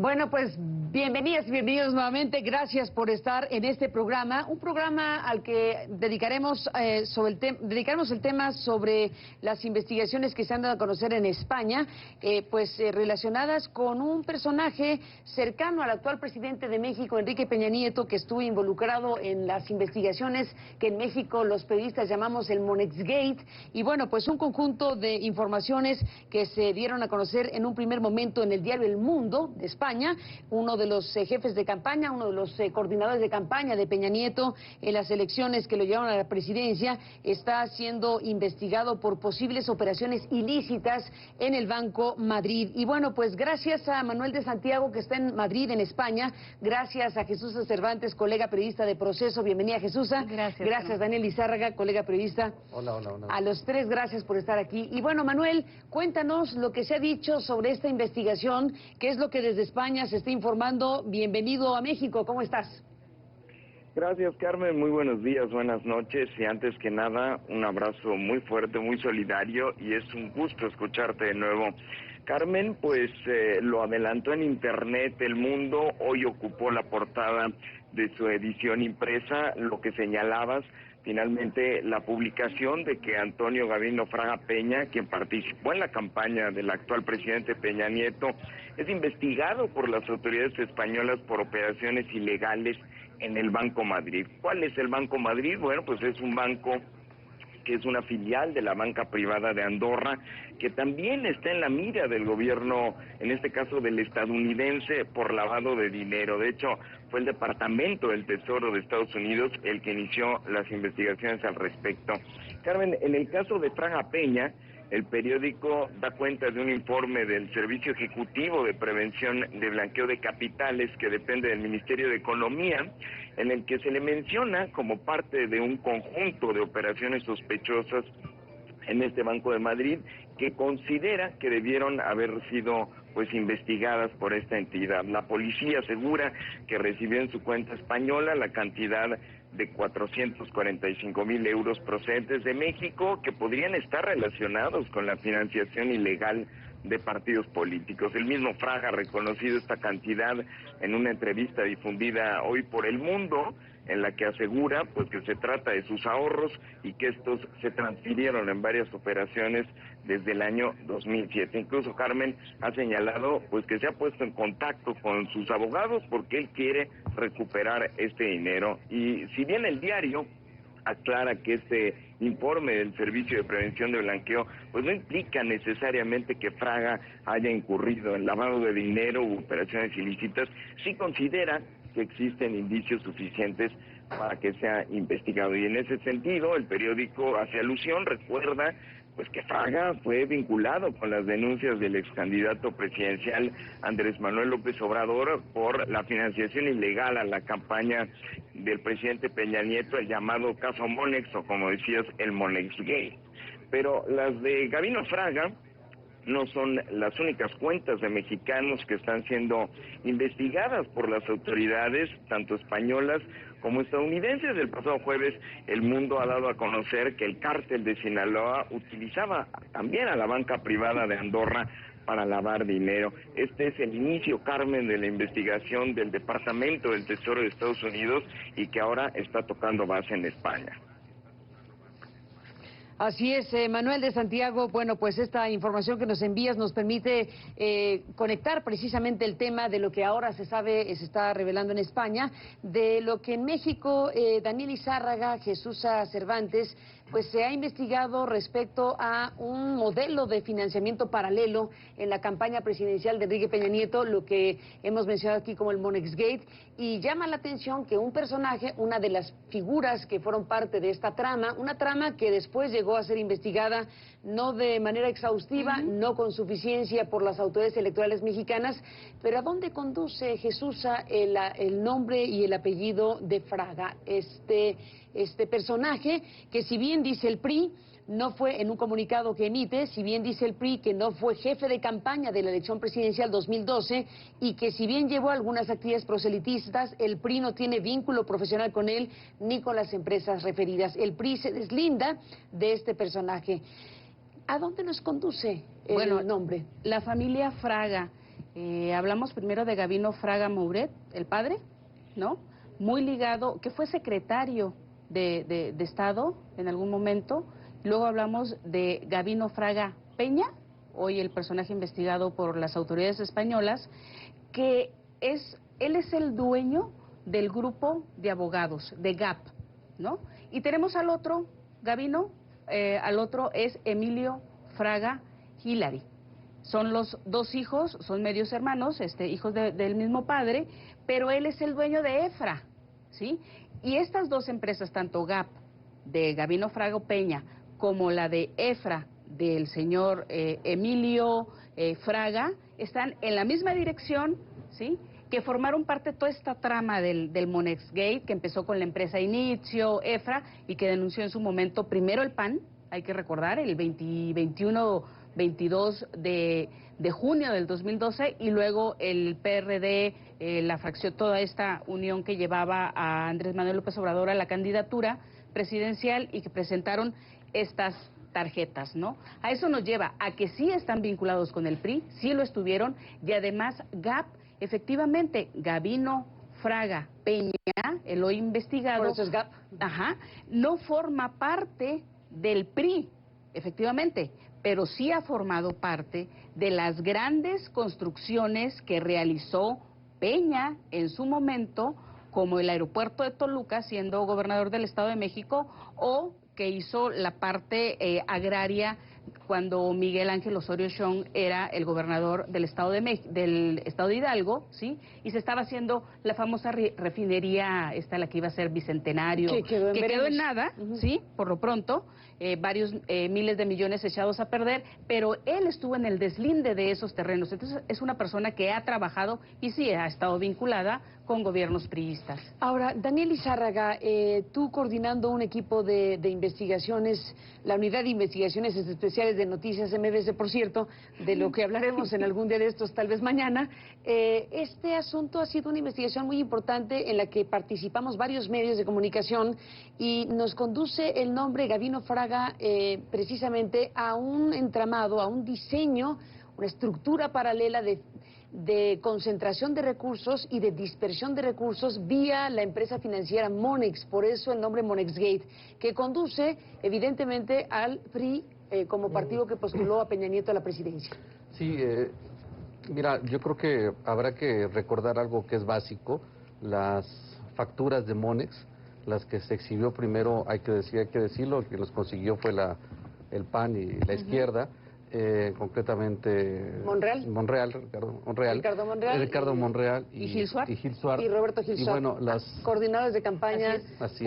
Bueno, pues bienvenidas y bienvenidos nuevamente. Gracias por estar en este programa, un programa al que dedicaremos el tema sobre las investigaciones que se han dado a conocer en España, relacionadas con un personaje cercano al actual presidente de México, Enrique Peña Nieto, que estuvo involucrado en las investigaciones que en México los periodistas llamamos el Monexgate. Y bueno, pues un conjunto de informaciones que se dieron a conocer en un primer momento en el diario El Mundo de España. Uno de los jefes de campaña, uno de los coordinadores de campaña de Peña Nieto en las elecciones que lo llevaron a la presidencia, está siendo investigado por posibles operaciones ilícitas en el Banco Madrid. Y bueno, pues gracias a Manuel de Santiago, que está en Madrid, en España, gracias a Jesús Cervantes, colega periodista de Proceso. Bienvenida, Jesús. Gracias, Daniel Izárraga, colega periodista. Hola. A los tres, gracias por estar aquí. Y bueno, Manuel, cuéntanos lo que se ha dicho sobre esta investigación, qué es lo que desde España se está informando. Bienvenido a México, ¿cómo estás? Gracias, Carmen, muy buenos días, buenas noches, y antes que nada, un abrazo muy fuerte, muy solidario, y es un gusto escucharte de nuevo. Carmen, pues lo adelantó en internet, El Mundo hoy ocupó la portada de su edición impresa, lo que señalabas, finalmente la publicación de que Antonio Gabino Fraga Peña, quien participó en la campaña del actual presidente Peña Nieto, es investigado por las autoridades españolas por operaciones ilegales en el Banco Madrid. ¿Cuál es el Banco Madrid? Bueno, pues es un banco que es una filial de la banca privada de Andorra, que también está en la mira del gobierno, en este caso del estadounidense, por lavado de dinero. De hecho, fue el Departamento del Tesoro de Estados Unidos el que inició las investigaciones al respecto. Carmen, en el caso de Fraga Peña, el periódico da cuenta de un informe del Servicio Ejecutivo de Prevención de Blanqueo de Capitales, que depende del Ministerio de Economía, en el que se le menciona como parte de un conjunto de operaciones sospechosas en este Banco de Madrid, que considera que debieron haber sido investigadas por esta entidad. La policía asegura que recibió en su cuenta española la cantidad de 445,000 euros procedentes de México, que podrían estar relacionados con la financiación ilegal de partidos políticos. El mismo Fraga ha reconocido esta cantidad en una entrevista difundida hoy por El Mundo, en la que asegura que se trata de sus ahorros y que estos se transfirieron en varias operaciones desde el año 2007. Incluso Carmen ha señalado que se ha puesto en contacto con sus abogados porque él quiere recuperar este dinero. Y si bien el diario aclara que este informe del Servicio de Prevención de Blanqueo no implica necesariamente que Fraga haya incurrido en lavado de dinero u operaciones ilícitas, sí considera que existen indicios suficientes para que sea investigado. Y en ese sentido, el periódico hace alusión, recuerda que Fraga fue vinculado con las denuncias del ex candidato presidencial Andrés Manuel López Obrador por la financiación ilegal a la campaña del presidente Peña Nieto, el llamado caso Monex, o como decías, el Monexgate. Pero las de Gabino Fraga no son las únicas cuentas de mexicanos que están siendo investigadas por las autoridades, tanto españolas como estadounidenses. El pasado jueves, El Mundo ha dado a conocer que el cártel de Sinaloa utilizaba también a la banca privada de Andorra para lavar dinero. Este es el inicio, Carmen, de la investigación del Departamento del Tesoro de Estados Unidos y que ahora está tocando base en España. Así es, Manuel de Santiago. Bueno, pues esta información que nos envías nos permite conectar precisamente el tema de lo que ahora se sabe, se está revelando en España, de lo que en México, Daniel Izárraga, Jesús Cervantes, se ha investigado respecto a un modelo de financiamiento paralelo en la campaña presidencial de Enrique Peña Nieto, lo que hemos mencionado aquí como el Monexgate, y llama la atención que un personaje, una de las figuras que fueron parte de esta trama, una trama que después llegó a ser investigada no de manera exhaustiva, no con suficiencia por las autoridades electorales mexicanas, pero ¿a dónde conduce, Jesús, el nombre y el apellido de Fraga? Este personaje que, si bien dice el PRI, no fue, en un comunicado que emite, si bien dice el PRI que no fue jefe de campaña de la elección presidencial 2012 y que si bien llevó algunas actividades proselitistas, el PRI no tiene vínculo profesional con él ni con las empresas referidas. El PRI se deslinda de este personaje. ¿A dónde nos conduce el nombre? La familia Fraga Hablamos primero de Gabino Fraga Mouret, el padre, ¿no? Muy ligado, que fue secretario de Estado en algún momento. Luego hablamos de Gabino Fraga Peña, hoy el personaje investigado por las autoridades españolas, que él es el dueño del grupo de abogados, de GAP, ¿no? Y tenemos al otro, Gabino, al otro es Emilio Fraga Hilary. Son los dos hijos, son medios hermanos, hijos del mismo padre, pero él es el dueño de EFRA, ¿sí? Y estas dos empresas, tanto GAP de Gabino Fraga Peña como la de EFRA del señor Emilio Fraga, están en la misma dirección, ¿sí?, que formaron parte de toda esta trama del Monex Gate, que empezó con la empresa Inicio, EFRA, y que denunció en su momento primero el PAN, hay que recordar, el 22 de junio del 2012, y luego el PRD, la fracción, toda esta unión que llevaba a Andrés Manuel López Obrador a la candidatura presidencial y que presentaron estas tarjetas, ¿no? A eso nos lleva a que sí están vinculados con el PRI, sí lo estuvieron, y además GAP, efectivamente, Gabino Fraga Peña, el hoy investigado, por eso es GAP, no forma parte del PRI, efectivamente, pero sí ha formado parte de las grandes construcciones que realizó Peña en su momento, como el aeropuerto de Toluca, siendo gobernador del Estado de México, o que hizo la parte agraria cuando Miguel Ángel Osorio Chong era el gobernador del Estado del Estado de Hidalgo, ¿sí? Y se estaba haciendo la famosa refinería, la que iba a ser Bicentenario, que quedó en nada, ¿sí? Por lo pronto, varios miles de millones echados a perder, pero él estuvo en el deslinde de esos terrenos. Entonces, es una persona que ha trabajado y sí ha estado vinculada con gobiernos priistas. Ahora, Daniel Izárraga, tú coordinando un equipo de investigaciones, la Unidad de Investigaciones Especiales de Noticias MBS, por cierto, de lo que hablaremos en algún día de estos, tal vez mañana, este asunto ha sido una investigación muy importante en la que participamos varios medios de comunicación y nos conduce el nombre Gabino Fraga precisamente a un entramado, a un diseño, una estructura paralela de concentración de recursos y de dispersión de recursos vía la empresa financiera Monex, por eso el nombre Monex Gate, que conduce evidentemente al PRI como partido que postuló a Peña Nieto a la presidencia. Sí, mira, yo creo que habrá que recordar algo que es básico, las facturas de Monex, las que se exhibió primero, hay que decirlo, que los consiguió fue el PAN y la izquierda. Concretamente Ricardo Monreal y Gil Suárez y Roberto Gil Suárez, y bueno, coordinadores de campaña,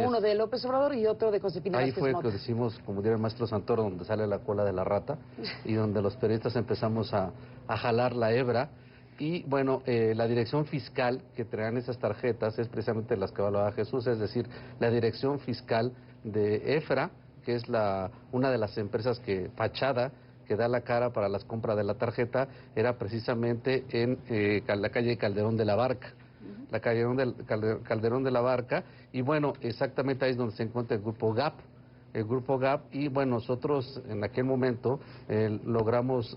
uno de López Obrador y otro de Josefina Ahí Vázquez fue Mota. que decimos, como diría el maestro Santoro, donde sale la cola de la rata y donde los periodistas empezamos a jalar la hebra. Y bueno, la dirección fiscal que traen esas tarjetas es precisamente las que hablaba Jesús, es decir, la dirección fiscal de EFRA, que es una de las empresas fachada, que da la cara para las compras de la tarjeta, era precisamente en la calle Calderón de la Barca. La calle Calderón de la Barca, y bueno, exactamente ahí es donde se encuentra el grupo GAP. Y bueno, nosotros en aquel momento logramos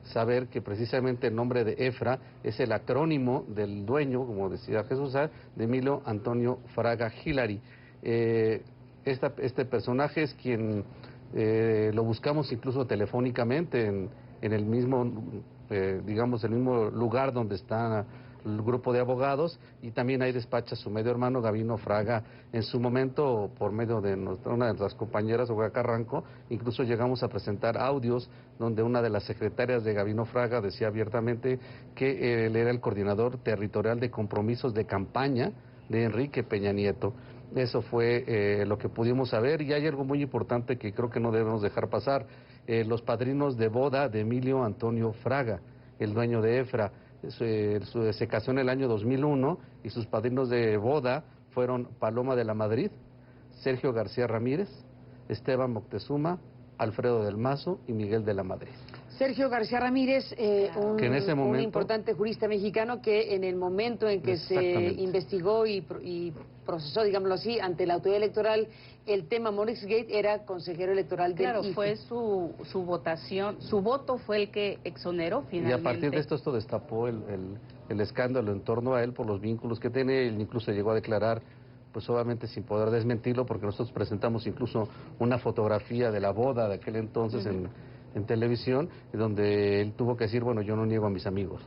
saber que precisamente el nombre de EFRA es el acrónimo del dueño, como decía Jesús, de Emilio Antonio Fraga Hilary. Este personaje es quien lo buscamos incluso telefónicamente en el mismo, digamos, el mismo lugar donde está el grupo de abogados, y también ahí despacha su medio hermano Gabino Fraga. En su momento, por medio de una de nuestras compañeras, Olga Carranco, incluso llegamos a presentar audios donde una de las secretarias de Gabino Fraga decía abiertamente que él era el coordinador territorial de compromisos de campaña de Enrique Peña Nieto. Eso fue lo que pudimos saber, y hay algo muy importante que creo que no debemos dejar pasar. Los padrinos de boda de Emilio Antonio Fraga, el dueño de EFRA, se casó en el año 2001 y sus padrinos de boda fueron Paloma de la Madrid, Sergio García Ramírez, Esteban Moctezuma, Alfredo del Mazo y Miguel de la Madrid. Sergio García Ramírez, que en ese momento, un importante jurista mexicano que en el momento en que se investigó y procesó, digámoslo así, ante la autoridad electoral el tema Morexgate, era consejero electoral del IFE. Fue su votación, su voto fue el que exoneró finalmente. Y a partir de esto destapó el escándalo en torno a él por los vínculos que tiene. Él incluso llegó a declarar, pues obviamente sin poder desmentirlo, porque nosotros presentamos incluso una fotografía de la boda de aquel entonces en televisión, donde él tuvo que decir, bueno, yo no niego a mis amigos.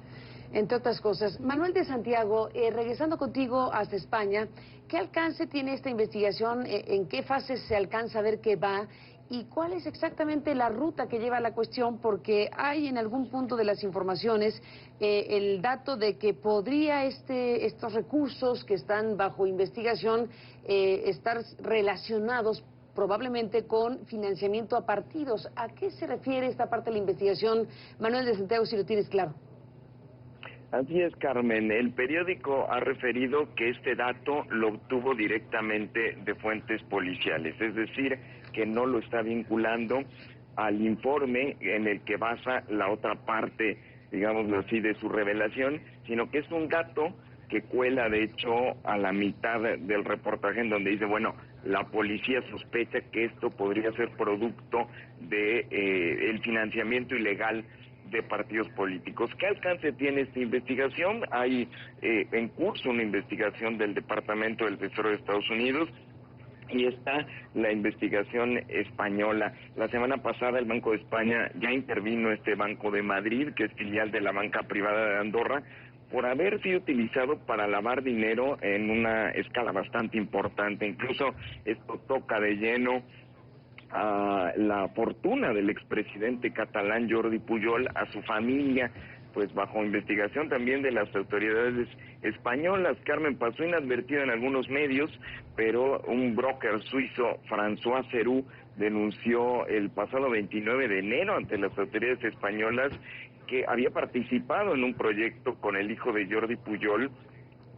Entre otras cosas, Manuel de Santiago, regresando contigo hasta España, ¿qué alcance tiene esta investigación? ¿En qué fase se alcanza a ver qué va? ¿Y cuál es exactamente la ruta que lleva la cuestión? Porque hay en algún punto de las informaciones el dato de que podría estos recursos que están bajo investigación estar relacionados probablemente con financiamiento a partidos. ¿A qué se refiere esta parte de la investigación, Manuel de Santiago, si lo tienes claro? Así es, Carmen. El periódico ha referido que este dato lo obtuvo directamente de fuentes policiales, es decir, que no lo está vinculando al informe en el que basa la otra parte, digámoslo así, de su revelación, sino que es un dato que cuela, de hecho, a la mitad del reportaje, en donde dice, bueno, la policía sospecha que esto podría ser producto de el financiamiento ilegal de partidos políticos. ¿Qué alcance tiene esta investigación? Hay en curso una investigación del Departamento del Tesoro de Estados Unidos y está la investigación española. La semana pasada el Banco de España ya intervino Banco de Madrid, que es filial de la banca privada de Andorra, por haber sido utilizado para lavar dinero en una escala bastante importante. Incluso esto toca de lleno a la fortuna del expresidente catalán Jordi Pujol, a su familia, pues bajo investigación también de las autoridades españolas. Carmen, pasó inadvertida en algunos medios, pero un broker suizo, François Cerú, denunció el pasado 29 de enero ante las autoridades españolas que había participado en un proyecto con el hijo de Jordi Pujol,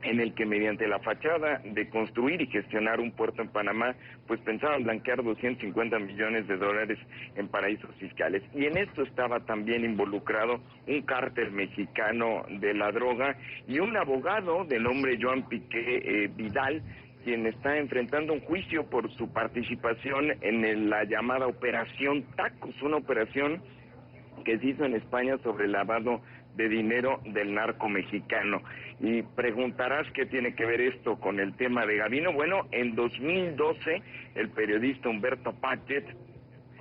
en el que mediante la fachada de construir y gestionar un puerto en Panamá, pues pensaban blanquear 250 millones de dólares en paraísos fiscales. Y en esto estaba también involucrado un cártel mexicano de la droga y un abogado de nombre Joan Piqué Vidal, quien está enfrentando un juicio por su participación en la llamada Operación Tacos, una operación que se hizo en España sobre el lavado de dinero del narco mexicano. Y preguntarás qué tiene que ver esto con el tema de Gavino. Bueno, en 2012 el periodista Humberto Pachet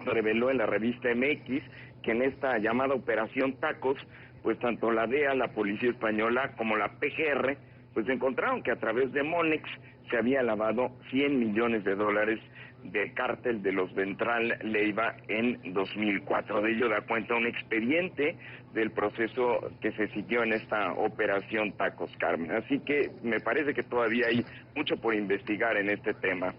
reveló en la revista MX que en esta llamada Operación Tacos, pues tanto la DEA, la Policía Española, como la PGR, pues encontraron que a través de Monex se había lavado 100 millones de dólares del cártel de los Ventral Leiva en 2004. De ello da cuenta un expediente del proceso que se siguió en esta operación Tacos, Carmen. Así que me parece que todavía hay mucho por investigar en este tema.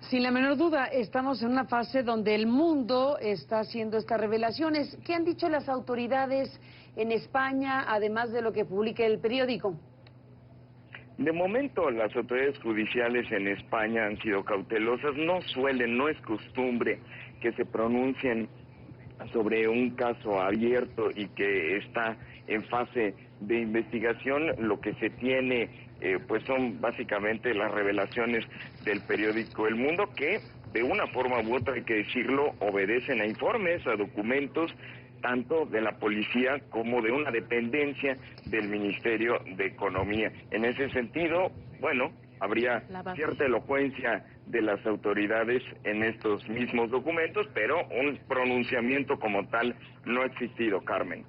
Sin la menor duda, estamos en una fase donde el mundo está haciendo estas revelaciones. ¿Qué han dicho las autoridades en España, además de lo que publica el periódico? De momento, las autoridades judiciales en España han sido cautelosas. No es costumbre que se pronuncien sobre un caso abierto y que está en fase de investigación. Lo que se tiene, pues son básicamente las revelaciones del periódico El Mundo, que de una forma u otra, hay que decirlo, obedecen a informes, a documentos, tanto de la policía como de una dependencia del Ministerio de Economía. En ese sentido, bueno, habría cierta elocuencia de las autoridades en estos mismos documentos, pero un pronunciamiento como tal no ha existido, Carmen.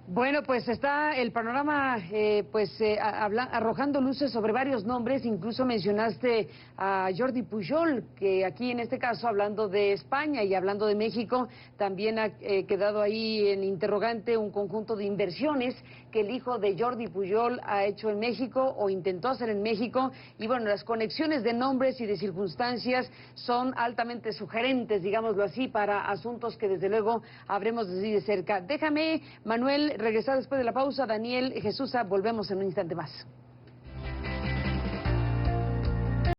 Bueno, pues está el panorama arrojando luces sobre varios nombres. Incluso mencionaste a Jordi Pujol, que aquí en este caso, hablando de España y hablando de México, también ha quedado ahí en interrogante un conjunto de inversiones que el hijo de Jordi Pujol ha hecho en México o intentó hacer en México. Y bueno, las conexiones de nombres y de circunstancias son altamente sugerentes, digámoslo así, para asuntos que desde luego habremos de seguir de cerca. Déjame, Manuel, regresar después de la pausa. Daniel, Jesús, volvemos en un instante más.